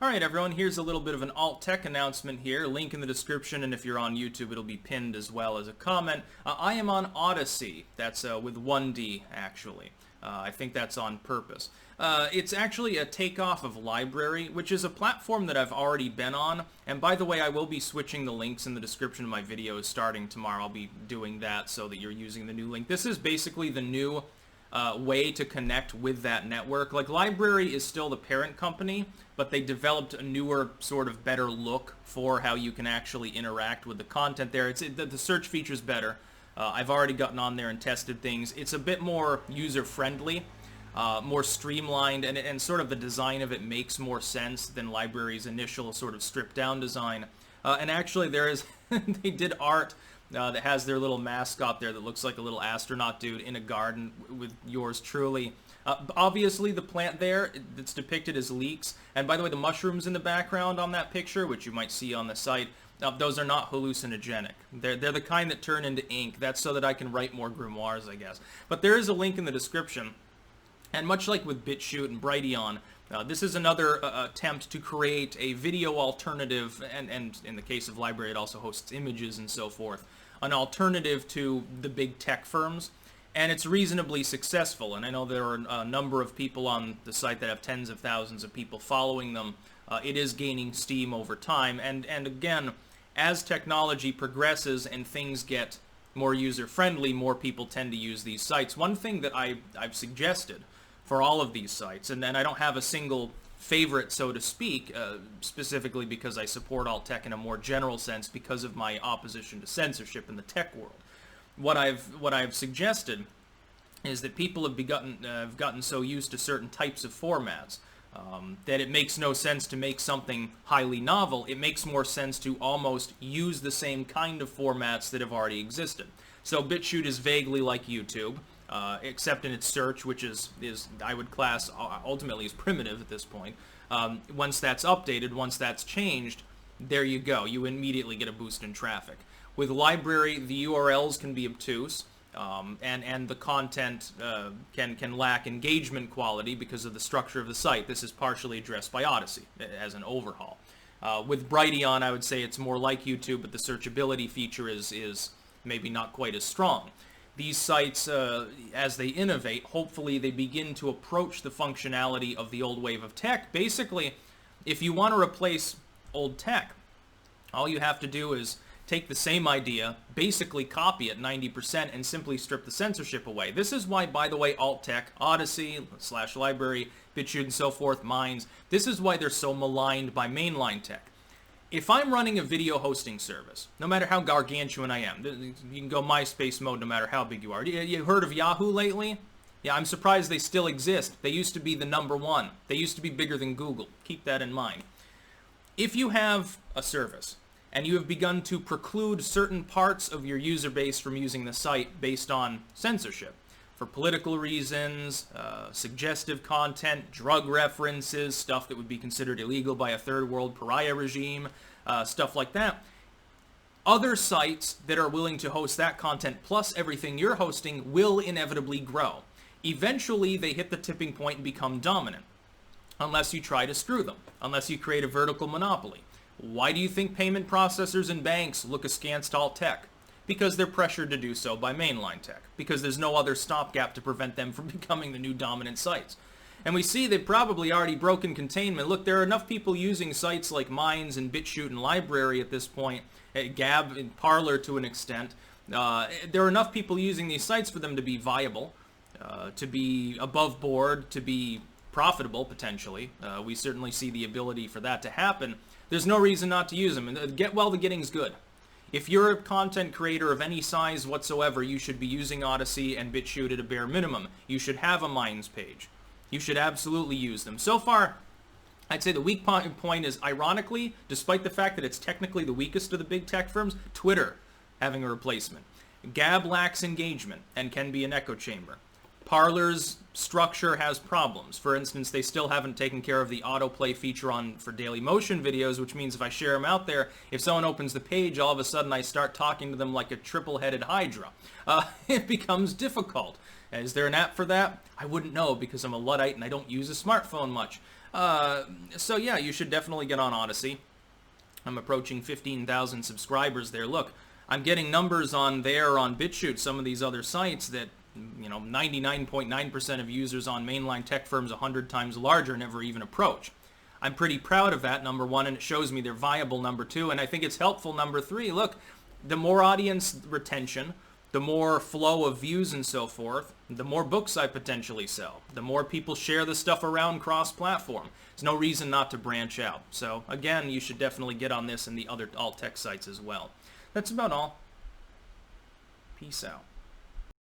Alright everyone, here's a little bit of an alt-tech announcement here, link in the description, and if you're on YouTube it'll be pinned as well as a comment. I am on Odysee, that's with 1D actually. I think that's on purpose. It's actually a takeoff of Library, which is a platform that I've already been on, and by the way I will be switching the links in the description of my videos starting tomorrow. I'll be doing that so that you're using the new link. This is basically the new way to connect with that network. Like, Library is still the parent company, but they developed a newer, sort of better look for how you can actually interact with the content there. The search feature's better. I've already gotten on there and tested things. It's a bit more user-friendly, more streamlined, and sort of the design of it makes more sense than Library's initial sort of stripped-down design. And actually there is, they did art that has their little mascot there that looks like a little astronaut dude in a garden with yours truly. Obviously the plant there that's depicted as leeks, and by the way the mushrooms in the background on that picture, which you might see on the site, those are not hallucinogenic. They're the kind that turn into ink. That's so that I can write more grimoires, I guess. But there is a link in the description, and much like with BitChute and Brighteon, this is another attempt to create a video alternative, and in the case of Library it also hosts images and so forth, an alternative to the big tech firms, and it's reasonably successful. And I know there are a number of people on the site that have tens of thousands of people following them. It is gaining steam over time, and again, as technology progresses and things get more user-friendly, more people tend to use these sites. One thing that I've suggested for all of these sites, and then I don't have a single favorite, so to speak, specifically because I support alt-tech in a more general sense because of my opposition to censorship in the tech world. What I've suggested is that people have gotten so used to certain types of formats that it makes no sense to make something highly novel. It makes more sense to almost use the same kind of formats that have already existed. So BitChute is vaguely like YouTube, except in its search, which is I would class ultimately as primitive at this point. Once that's updated, once that's changed, there you go. You immediately get a boost in traffic. With Library, the URLs can be obtuse, and the content can lack engagement quality because of the structure of the site. This is partially addressed by Odysee as an overhaul. With Brighteon, I would say it's more like YouTube, but the searchability feature is maybe not quite as strong. These sites, as they innovate, hopefully they begin to approach the functionality of the old wave of tech. Basically, if you want to replace old tech, all you have to do is take the same idea, basically copy it 90%, and simply strip the censorship away. This is why, by the way, alt-tech, Odysee, /Library, BitChute, and so forth, Minds, this is why they're so maligned by mainline tech. If I'm running a video hosting service, no matter how gargantuan I am, you can go MySpace mode no matter how big you are. You heard of Yahoo lately? Yeah, I'm surprised they still exist. They used to be the #1. They used to be bigger than Google. Keep that in mind. If you have a service, and you have begun to preclude certain parts of your user base from using the site based on censorship, for political reasons, suggestive content, drug references, stuff that would be considered illegal by a third world pariah regime, stuff like that. Other sites that are willing to host that content plus everything you're hosting will inevitably grow. Eventually, they hit the tipping point and become dominant, unless you try to screw them, unless you create a vertical monopoly. Why do you think payment processors and banks look askance to alt-tech? Because they're pressured to do so by mainline tech, because there's no other stopgap to prevent them from becoming the new dominant sites. And we see they've probably already broken containment. Look, there are enough people using sites like Minds and BitChute and Library at this point, Gab and Parler to an extent. There are enough people using these sites for them to be viable, to be above board, to be profitable, potentially. We certainly see the ability for that to happen. There's no reason not to use them. And get well, the getting's good. If you're a content creator of any size whatsoever, you should be using Odysee and BitChute at a bare minimum. You should have a Minds page. You should absolutely use them. So far, I'd say the weak point is, ironically, despite the fact that it's technically the weakest of the big tech firms, Twitter having a replacement. Gab lacks engagement and can be an echo chamber. Parler's structure has problems. For instance, they still haven't taken care of the autoplay feature for Daily Motion videos, which means if I share them out there, if someone opens the page, all of a sudden I start talking to them like a triple-headed hydra. It becomes difficult. Is there an app for that? I wouldn't know because I'm a Luddite and I don't use a smartphone much. So yeah, you should definitely get on Odysee. I'm approaching 15,000 subscribers there. Look, I'm getting numbers on there on BitChute, some of these other sites that, 99.9% of users on mainline tech firms 100 times larger never even approach. I'm pretty proud of that, number one, and it shows me they're viable, number two, and I think it's helpful, number three. Look, the more audience retention, the more flow of views and so forth, the more books I potentially sell, the more people share the stuff around cross-platform. There's no reason not to branch out. So again, you should definitely get on this and the other alt tech sites as well. That's about all. Peace out.